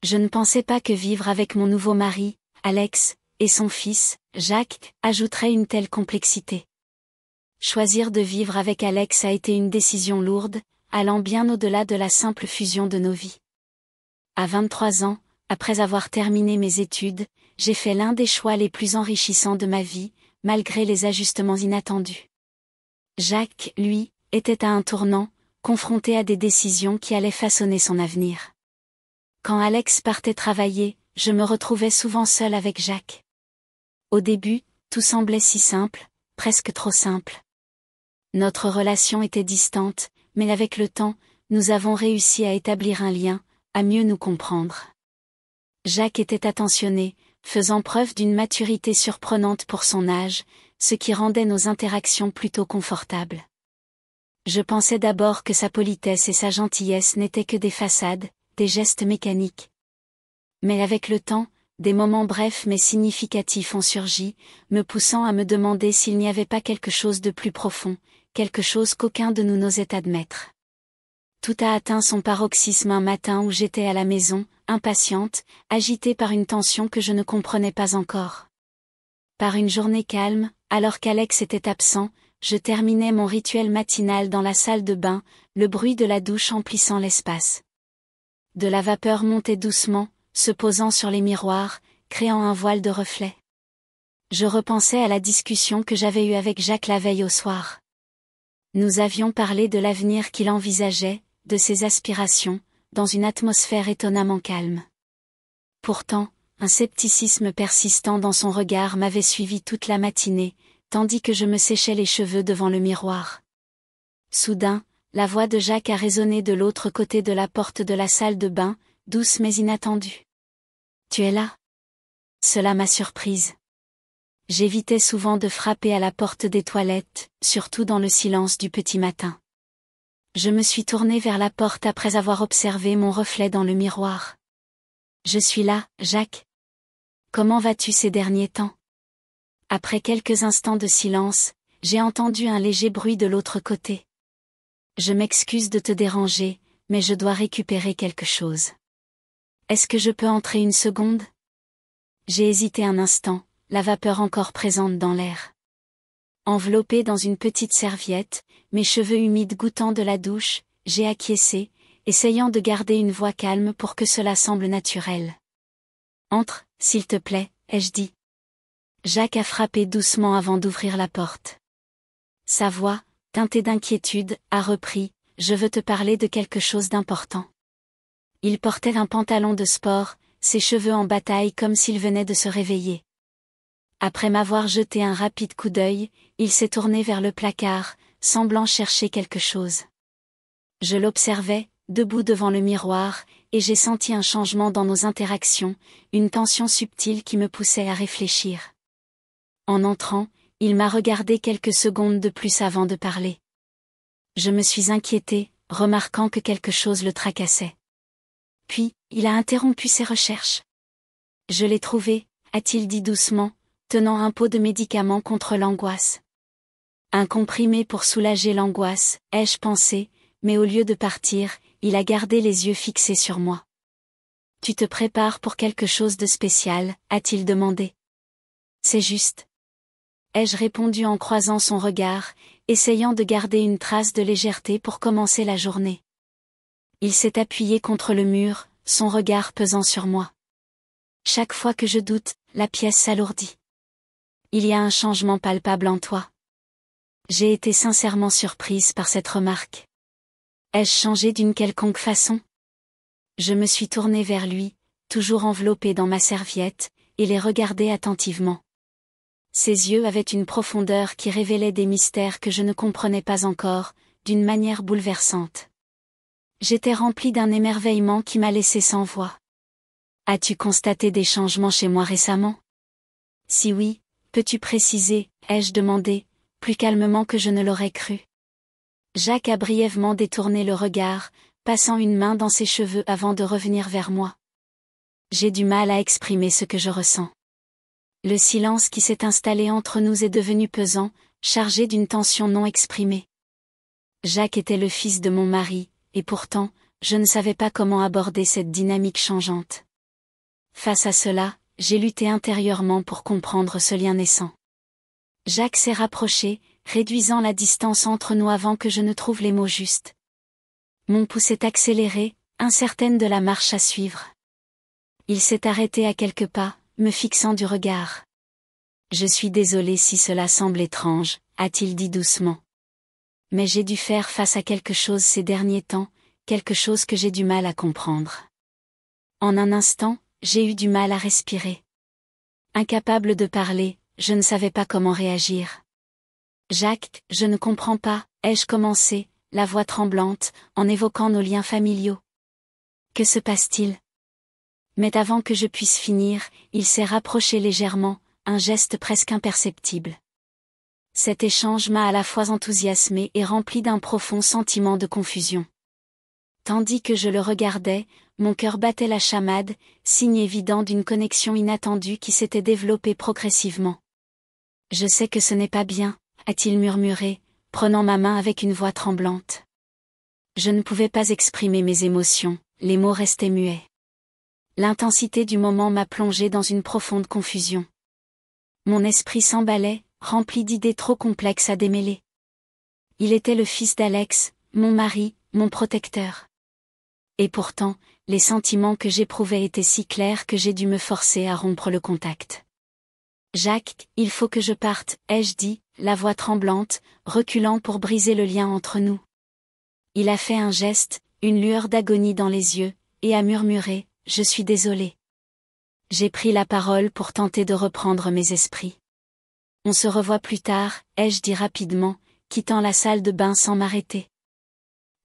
Je ne pensais pas que vivre avec mon nouveau mari, Alex, et son fils, Jacques, ajouterait une telle complexité. Choisir de vivre avec Alex a été une décision lourde, allant bien au-delà de la simple fusion de nos vies. À 23 ans, après avoir terminé mes études, j'ai fait l'un des choix les plus enrichissants de ma vie, malgré les ajustements inattendus. Jacques, lui, était à un tournant, confronté à des décisions qui allaient façonner son avenir. Quand Alex partait travailler, je me retrouvais souvent seule avec Jacques. Au début, tout semblait si simple, presque trop simple. Notre relation était distante, mais avec le temps, nous avons réussi à établir un lien, à mieux nous comprendre. Jacques était attentionné, faisant preuve d'une maturité surprenante pour son âge, ce qui rendait nos interactions plutôt confortables. Je pensais d'abord que sa politesse et sa gentillesse n'étaient que des façades, des gestes mécaniques. Mais avec le temps, des moments brefs mais significatifs ont surgi, me poussant à me demander s'il n'y avait pas quelque chose de plus profond, quelque chose qu'aucun de nous n'osait admettre. Tout a atteint son paroxysme un matin où j'étais à la maison, impatiente, agitée par une tension que je ne comprenais pas encore. Par une journée calme, alors qu'Alex était absent, je terminais mon rituel matinal dans la salle de bain, le bruit de la douche emplissant l'espace. De la vapeur montait doucement, se posant sur les miroirs, créant un voile de reflets. Je repensais à la discussion que j'avais eue avec Jacques la veille au soir. Nous avions parlé de l'avenir qu'il envisageait, de ses aspirations, dans une atmosphère étonnamment calme. Pourtant, un scepticisme persistant dans son regard m'avait suivi toute la matinée, tandis que je me séchais les cheveux devant le miroir. Soudain, la voix de Jacques a résonné de l'autre côté de la porte de la salle de bain, douce mais inattendue. « Tu es là ?» Cela m'a surprise. J'évitais souvent de frapper à la porte des toilettes, surtout dans le silence du petit matin. Je me suis tournée vers la porte après avoir observé mon reflet dans le miroir. « Je suis là, Jacques. Comment vas-tu ces derniers temps ?» Après quelques instants de silence, j'ai entendu un léger bruit de l'autre côté. « Je m'excuse de te déranger, mais je dois récupérer quelque chose. Est-ce que je peux entrer une seconde ?» J'ai hésité un instant, la vapeur encore présente dans l'air. Enveloppée dans une petite serviette, mes cheveux humides goûtant de la douche, j'ai acquiescé, essayant de garder une voix calme pour que cela semble naturel. « Entre, s'il te plaît, ai-je dit. » Jacques a frappé doucement avant d'ouvrir la porte. Sa voix, teintée d'inquiétude, a repris « Je veux te parler de quelque chose d'important. » Il portait un pantalon de sport, ses cheveux en bataille comme s'il venait de se réveiller. Après m'avoir jeté un rapide coup d'œil, il s'est tourné vers le placard, semblant chercher quelque chose. Je l'observais, debout devant le miroir, et j'ai senti un changement dans nos interactions, une tension subtile qui me poussait à réfléchir. En entrant, il m'a regardé quelques secondes de plus avant de parler. Je me suis inquiétée, remarquant que quelque chose le tracassait. Puis, il a interrompu ses recherches. « Je l'ai trouvé », a-t-il dit doucement, tenant un pot de médicaments contre l'angoisse. Un comprimé pour soulager l'angoisse, ai-je pensé, mais au lieu de partir, il a gardé les yeux fixés sur moi. « Tu te prépares pour quelque chose de spécial ?» a-t-il demandé. « C'est juste. » Ai-je répondu en croisant son regard, essayant de garder une trace de légèreté pour commencer la journée. Il s'est appuyé contre le mur, son regard pesant sur moi. Chaque fois que je doute, la pièce s'alourdit. Il y a un changement palpable en toi. J'ai été sincèrement surprise par cette remarque. Ai-je changé d'une quelconque façon? Je me suis tournée vers lui, toujours enveloppée dans ma serviette, et les regardai attentivement. Ses yeux avaient une profondeur qui révélait des mystères que je ne comprenais pas encore, d'une manière bouleversante. J'étais remplie d'un émerveillement qui m'a laissé sans voix. « As-tu constaté des changements chez moi récemment? » « Si oui, peux-tu préciser ?» ai-je demandé, plus calmement que je ne l'aurais cru. Jacques a brièvement détourné le regard, passant une main dans ses cheveux avant de revenir vers moi. J'ai du mal à exprimer ce que je ressens. Le silence qui s'est installé entre nous est devenu pesant, chargé d'une tension non exprimée. Jacques était le fils de mon mari, et pourtant, je ne savais pas comment aborder cette dynamique changeante. face à cela, j'ai lutté intérieurement pour comprendre ce lien naissant. Jacques s'est rapproché, réduisant la distance entre nous avant que je ne trouve les mots justes. Mon pouls s'est accéléré, incertaine de la marche à suivre. Il s'est arrêté à quelques pas, me fixant du regard. Je suis désolé si cela semble étrange, a-t-il dit doucement. Mais j'ai dû faire face à quelque chose ces derniers temps, quelque chose que j'ai du mal à comprendre. En un instant, j'ai eu du mal à respirer. Incapable de parler, je ne savais pas comment réagir. Jacques, je ne comprends pas, ai-je commencé, la voix tremblante, en évoquant nos liens familiaux. Que se passe-t-il? Mais avant que je puisse finir, il s'est rapproché légèrement, un geste presque imperceptible. Cet échange m'a à la fois enthousiasmé et rempli d'un profond sentiment de confusion. Tandis que je le regardais, mon cœur battait la chamade, signe évident d'une connexion inattendue qui s'était développée progressivement. Je sais que ce n'est pas bien, a-t-il murmuré, prenant ma main avec une voix tremblante. Je ne pouvais pas exprimer mes émotions, les mots restaient muets. L'intensité du moment m'a plongé dans une profonde confusion. Mon esprit s'emballait, rempli d'idées trop complexes à démêler. Il était le fils d'Alex, mon mari, mon protecteur. Et pourtant, les sentiments que j'éprouvais étaient si clairs que j'ai dû me forcer à rompre le contact. Jacques, il faut que je parte, ai-je dit, la voix tremblante, reculant pour briser le lien entre nous. Il a fait un geste, une lueur d'agonie dans les yeux, et a murmuré, « Je suis désolé. » J'ai pris la parole pour tenter de reprendre mes esprits. On se revoit plus tard, ai-je dit rapidement, quittant la salle de bain sans m'arrêter.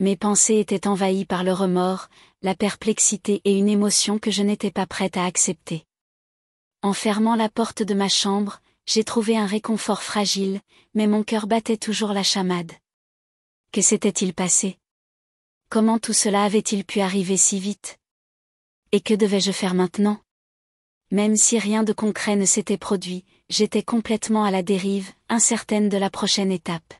Mes pensées étaient envahies par le remords, la perplexité et une émotion que je n'étais pas prête à accepter. En fermant la porte de ma chambre, j'ai trouvé un réconfort fragile, mais mon cœur battait toujours la chamade. Que s'était-il passé? Comment tout cela avait-il pu arriver si vite? Et que devais-je faire maintenant? Même si rien de concret ne s'était produit, j'étais complètement à la dérive, incertaine de la prochaine étape.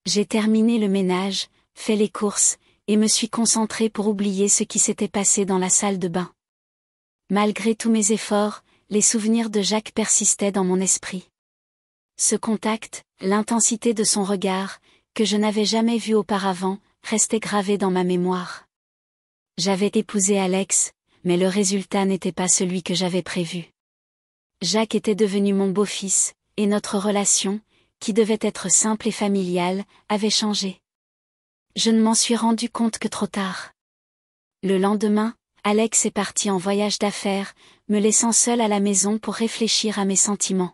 J'ai terminé le ménage, fait les courses, et me suis concentrée pour oublier ce qui s'était passé dans la salle de bain. Malgré tous mes efforts, les souvenirs de Jacques persistaient dans mon esprit. Ce contact, l'intensité de son regard, que je n'avais jamais vu auparavant, restait gravé dans ma mémoire. J'avais épousé Alex, mais le résultat n'était pas celui que j'avais prévu. Jacques était devenu mon beau-fils, et notre relation, qui devait être simple et familiale, avait changé. Je ne m'en suis rendu compte que trop tard. Le lendemain, Alex est parti en voyage d'affaires, me laissant seule à la maison pour réfléchir à mes sentiments.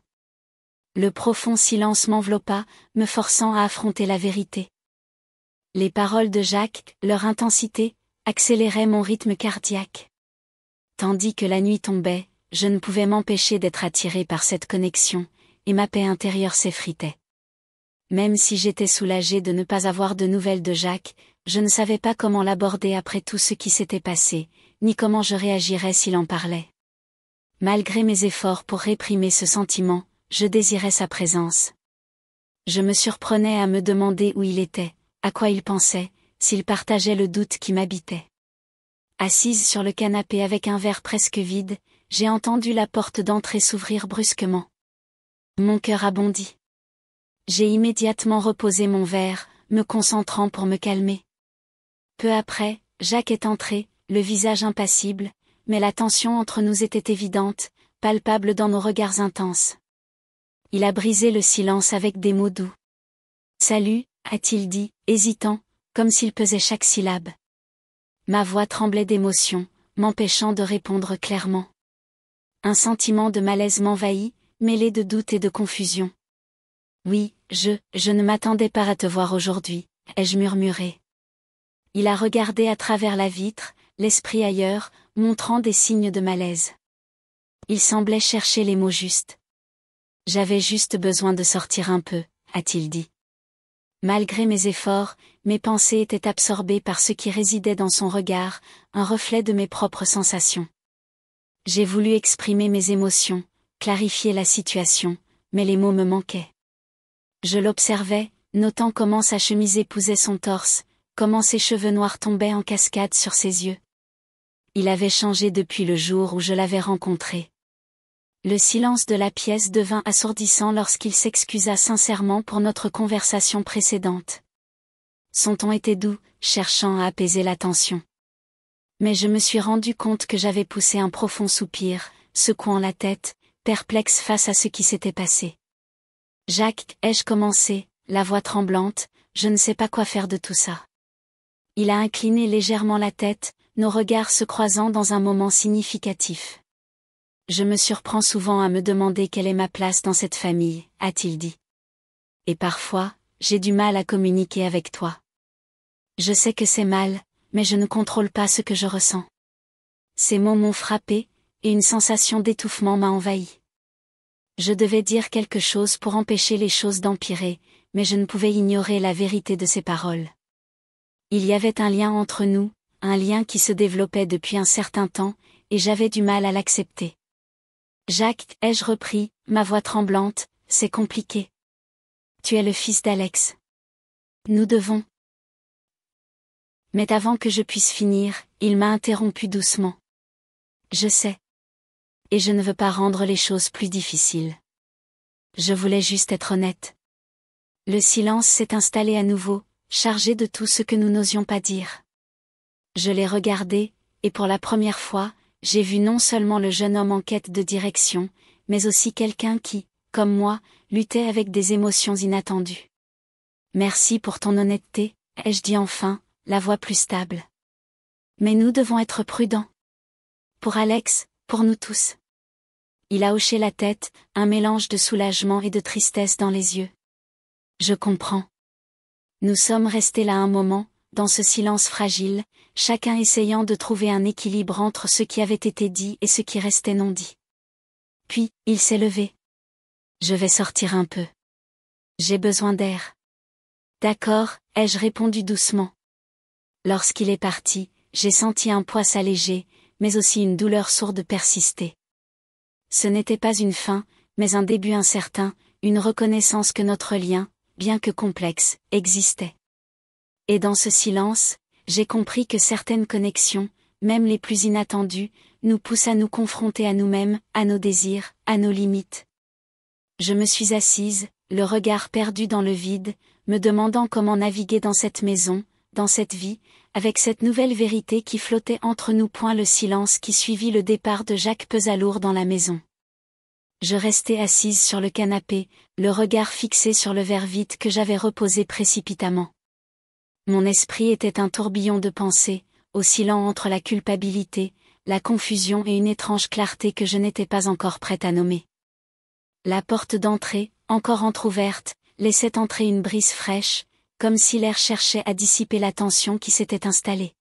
Le profond silence m'enveloppa, me forçant à affronter la vérité. Les paroles de Jacques, leur intensité, accéléraient mon rythme cardiaque. Tandis que la nuit tombait, je ne pouvais m'empêcher d'être attirée par cette connexion, et ma paix intérieure s'effritait. Même si j'étais soulagée de ne pas avoir de nouvelles de Jacques, je ne savais pas comment l'aborder après tout ce qui s'était passé, ni comment je réagirais s'il en parlait. Malgré mes efforts pour réprimer ce sentiment, je désirais sa présence. Je me surprenais à me demander où il était, à quoi il pensait, s'il partageait le doute qui m'habitait. Assise sur le canapé avec un verre presque vide, j'ai entendu la porte d'entrée s'ouvrir brusquement. Mon cœur a bondi. J'ai immédiatement reposé mon verre, me concentrant pour me calmer. Peu après, Jacques est entré, le visage impassible, mais la tension entre nous était évidente, palpable dans nos regards intenses. Il a brisé le silence avec des mots doux. « Salut », a-t-il dit, hésitant, comme s'il pesait chaque syllabe. Ma voix tremblait d'émotion, m'empêchant de répondre clairement. Un sentiment de malaise m'envahit, mêlé de doute et de confusion. « Oui, je ne m'attendais pas à te voir aujourd'hui », ai-je murmuré. Il a regardé à travers la vitre, l'esprit ailleurs, montrant des signes de malaise. Il semblait chercher les mots justes. « J'avais juste besoin de sortir un peu », a-t-il dit. Malgré mes efforts, mes pensées étaient absorbées par ce qui résidait dans son regard, un reflet de mes propres sensations. J'ai voulu exprimer mes émotions, clarifier la situation, mais les mots me manquaient. Je l'observais, notant comment sa chemise épousait son torse, comment ses cheveux noirs tombaient en cascade sur ses yeux. Il avait changé depuis le jour où je l'avais rencontré. Le silence de la pièce devint assourdissant lorsqu'il s'excusa sincèrement pour notre conversation précédente. Son ton était doux, cherchant à apaiser la tension. Mais je me suis rendu compte que j'avais poussé un profond soupir, secouant la tête, perplexe face à ce qui s'était passé. « Jacques, ai-je commencé, la voix tremblante, je ne sais pas quoi faire de tout ça. » Il a incliné légèrement la tête, nos regards se croisant dans un moment significatif. « Je me surprends souvent à me demander quelle est ma place dans cette famille, a-t-il dit. Et parfois, j'ai du mal à communiquer avec toi. Je sais que c'est mal, mais je ne contrôle pas ce que je ressens. » Ces mots m'ont frappé, et une sensation d'étouffement m'a envahi. Je devais dire quelque chose pour empêcher les choses d'empirer, mais je ne pouvais ignorer la vérité de ces paroles. Il y avait un lien entre nous, un lien qui se développait depuis un certain temps, et j'avais du mal à l'accepter. « Jacques, ai-je repris, ma voix tremblante, c'est compliqué. Tu es le fils d'Alex. Nous devons. » Mais avant que je puisse finir, il m'a interrompu doucement. « Je sais. Et je ne veux pas rendre les choses plus difficiles. Je voulais juste être honnête. » Le silence s'est installé à nouveau, chargé de tout ce que nous n'osions pas dire. Je l'ai regardé, et pour la première fois, j'ai vu non seulement le jeune homme en quête de direction, mais aussi quelqu'un qui, comme moi, luttait avec des émotions inattendues. « Merci pour ton honnêteté, ai-je dit enfin, la voix plus stable. Mais nous devons être prudents. Pour Alex, pour nous tous. » Il a hoché la tête, un mélange de soulagement et de tristesse dans les yeux. « Je comprends. » Nous sommes restés là un moment, dans ce silence fragile, chacun essayant de trouver un équilibre entre ce qui avait été dit et ce qui restait non dit. Puis, il s'est levé. « Je vais sortir un peu. J'ai besoin d'air. »« D'accord, » ai-je répondu doucement. Lorsqu'il est parti, j'ai senti un poids s'alléger, mais aussi une douleur sourde persister. Ce n'était pas une fin, mais un début incertain, une reconnaissance que notre lien, bien que complexe, existait. Et dans ce silence, j'ai compris que certaines connexions, même les plus inattendues, nous poussent à nous confronter à nous-mêmes, à nos désirs, à nos limites. Je me suis assise, le regard perdu dans le vide, me demandant comment naviguer dans cette maison, dans cette vie, avec cette nouvelle vérité qui flottait entre nous. Le silence qui suivit le départ de Jacques pesa lourd dans la maison. Je restais assise sur le canapé, le regard fixé sur le verre vide que j'avais reposé précipitamment. Mon esprit était un tourbillon de pensées, oscillant entre la culpabilité, la confusion et une étrange clarté que je n'étais pas encore prête à nommer. La porte d'entrée, encore entr'ouverte, laissait entrer une brise fraîche, comme si l'air cherchait à dissiper la tension qui s'était installée.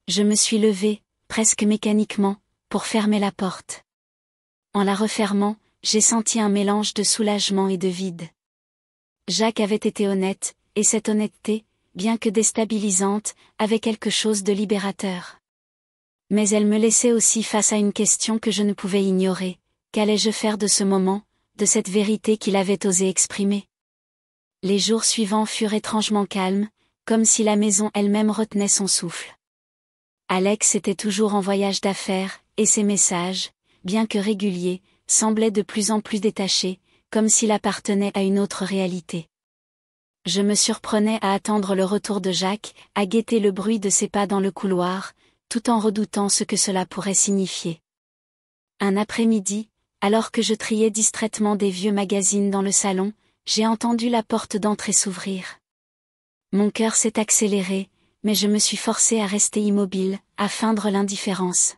Je me suis levée, presque mécaniquement, pour fermer la porte. En la refermant, j'ai senti un mélange de soulagement et de vide. Jacques avait été honnête, et cette honnêteté, bien que déstabilisante, avait quelque chose de libérateur. Mais elle me laissait aussi face à une question que je ne pouvais ignorer: qu'allais-je faire de ce moment, de cette vérité qu'il avait osé exprimer? Les jours suivants furent étrangement calmes, comme si la maison elle-même retenait son souffle. Alex était toujours en voyage d'affaires, et ses messages, bien que réguliers, semblaient de plus en plus détachés, comme s'il appartenait à une autre réalité. Je me surprenais à attendre le retour de Jacques, à guetter le bruit de ses pas dans le couloir, tout en redoutant ce que cela pourrait signifier. Un après-midi, alors que je triais distraitement des vieux magazines dans le salon, j'ai entendu la porte d'entrée s'ouvrir. Mon cœur s'est accéléré, mais je me suis forcée à rester immobile, à feindre l'indifférence.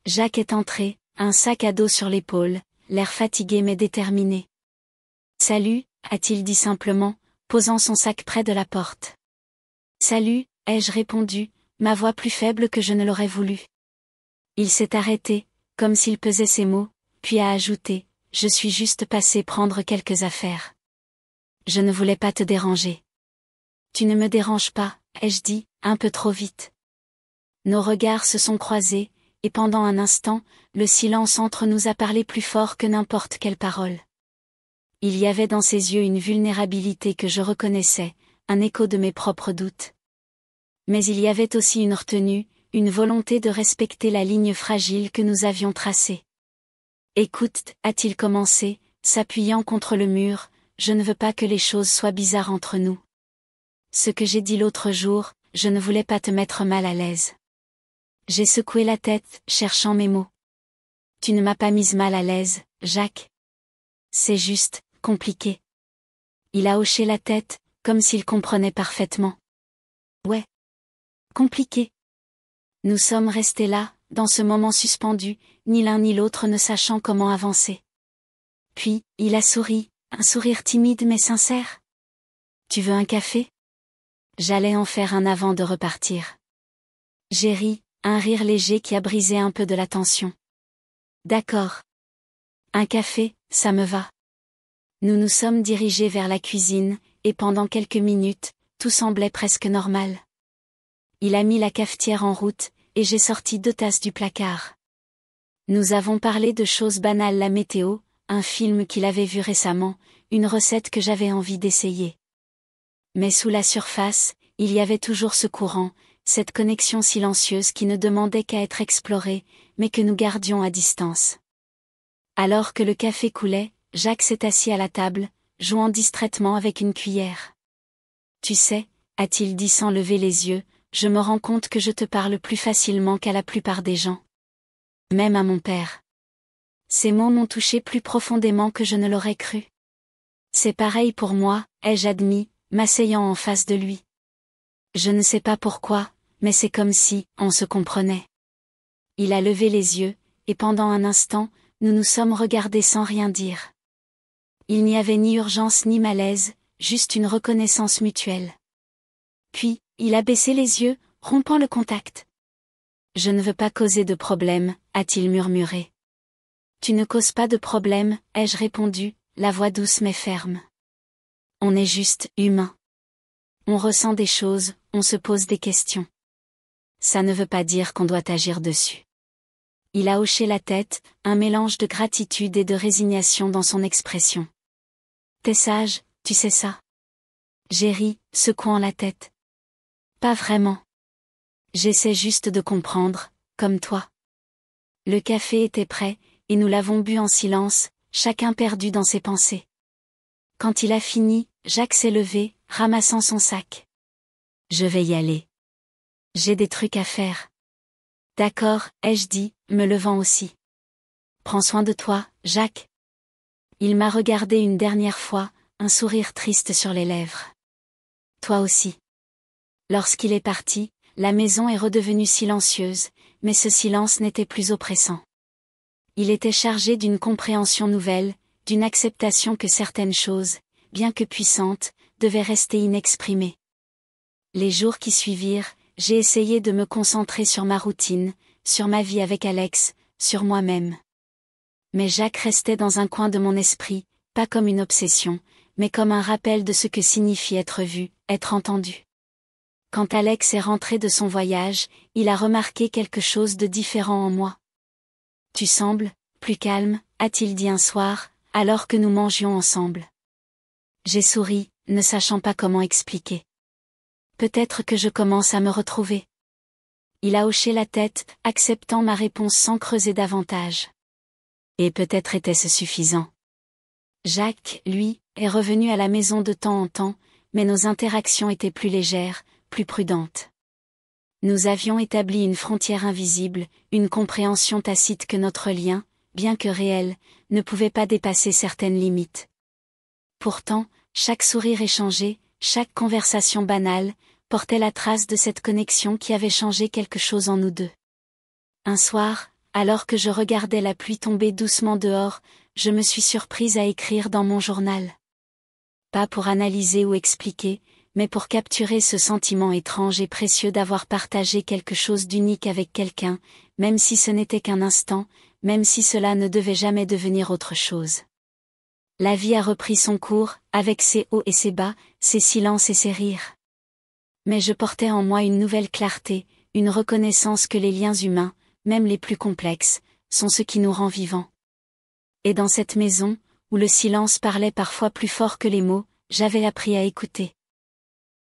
Jacques est entré, un sac à dos sur l'épaule, l'air fatigué mais déterminé. « Salut », a-t-il dit simplement, posant son sac près de la porte. « Salut », ai-je répondu, ma voix plus faible que je ne l'aurais voulu. Il s'est arrêté, comme s'il pesait ses mots, puis a ajouté: « Je suis juste passé prendre quelques affaires. Je ne voulais pas te déranger. »« Tu ne me déranges pas », ai-je dit, un peu trop vite. Nos regards se sont croisés, et pendant un instant, le silence entre nous a parlé plus fort que n'importe quelle parole. Il y avait dans ses yeux une vulnérabilité que je reconnaissais, un écho de mes propres doutes. Mais il y avait aussi une retenue, une volonté de respecter la ligne fragile que nous avions tracée. Écoute, a-t-il commencé, s'appuyant contre le mur, je ne veux pas que les choses soient bizarres entre nous. Ce que j'ai dit l'autre jour, je ne voulais pas te mettre mal à l'aise. J'ai secoué la tête, cherchant mes mots. Tu ne m'as pas mise mal à l'aise, Jacques. C'est juste, compliqué. Il a hoché la tête, comme s'il comprenait parfaitement. Ouais. Compliqué. Nous sommes restés là, dans ce moment suspendu, ni l'un ni l'autre ne sachant comment avancer. Puis, il a souri, un sourire timide mais sincère. Tu veux un café? J'allais en faire un avant de repartir. J'ai ri, un rire léger qui a brisé un peu de la tension. D'accord. Un café, ça me va. Nous nous sommes dirigés vers la cuisine, et pendant quelques minutes, tout semblait presque normal. Il a mis la cafetière en route, et j'ai sorti 2 tasses du placard. Nous avons parlé de choses banales, la météo, un film qu'il avait vu récemment, une recette que j'avais envie d'essayer. Mais sous la surface, il y avait toujours ce courant, cette connexion silencieuse qui ne demandait qu'à être explorée, mais que nous gardions à distance. Alors que le café coulait, Jacques s'est assis à la table, jouant distraitement avec une cuillère. Tu sais, a-t-il dit sans lever les yeux, je me rends compte que je te parle plus facilement qu'à la plupart des gens. Même à mon père. Ces mots m'ont touché plus profondément que je ne l'aurais cru. C'est pareil pour moi, ai-je admis, m'asseyant en face de lui. Je ne sais pas pourquoi, mais c'est comme si, on se comprenait. Il a levé les yeux, et pendant un instant, nous nous sommes regardés sans rien dire. Il n'y avait ni urgence ni malaise, juste une reconnaissance mutuelle. Puis, il a baissé les yeux, rompant le contact. Je ne veux pas causer de problème, a-t-il murmuré. Tu ne causes pas de problème, ai-je répondu, la voix douce mais ferme. On est juste humain. On ressent des choses, on se pose des questions. Ça ne veut pas dire qu'on doit agir dessus. Il a hoché la tête, un mélange de gratitude et de résignation dans son expression. T'es sage, tu sais ça. J'ai ri, secouant la tête. Pas vraiment. J'essaie juste de comprendre, comme toi. Le café était prêt, et nous l'avons bu en silence, chacun perdu dans ses pensées. Quand il a fini, Jacques s'est levé, ramassant son sac. Je vais y aller. J'ai des trucs à faire. D'accord, ai-je dit, me levant aussi. Prends soin de toi, Jacques. Il m'a regardé une dernière fois, un sourire triste sur les lèvres. Toi aussi. Lorsqu'il est parti, la maison est redevenue silencieuse, mais ce silence n'était plus oppressant. Il était chargé d'une compréhension nouvelle, d'une acceptation que certaines choses, bien que puissantes, devaient rester inexprimées. Les jours qui suivirent, j'ai essayé de me concentrer sur ma routine, sur ma vie avec Alex, sur moi-même. Mais Jacques restait dans un coin de mon esprit, pas comme une obsession, mais comme un rappel de ce que signifie être vu, être entendu. Quand Alex est rentré de son voyage, il a remarqué quelque chose de différent en moi. Tu sembles plus calme, a-t-il dit un soir, alors que nous mangions ensemble. J'ai souri, ne sachant pas comment expliquer. Peut-être que je commence à me retrouver. Il a hoché la tête, acceptant ma réponse sans creuser davantage. Et peut-être était-ce suffisant. Jacques, lui, est revenu à la maison de temps en temps, mais nos interactions étaient plus légères, plus prudentes. Nous avions établi une frontière invisible, une compréhension tacite que notre lien, bien que réel, ne pouvait pas dépasser certaines limites. Pourtant, chaque sourire échangé, chaque conversation banale, portait la trace de cette connexion qui avait changé quelque chose en nous deux. Un soir, alors que je regardais la pluie tomber doucement dehors, je me suis surprise à écrire dans mon journal. Pas pour analyser ou expliquer, mais pour capturer ce sentiment étrange et précieux d'avoir partagé quelque chose d'unique avec quelqu'un, même si ce n'était qu'un instant, même si cela ne devait jamais devenir autre chose. La vie a repris son cours, avec ses hauts et ses bas, ses silences et ses rires. Mais je portais en moi une nouvelle clarté, une reconnaissance que les liens humains, même les plus complexes, sont ce qui nous rend vivants. Et dans cette maison, où le silence parlait parfois plus fort que les mots, j'avais appris à écouter.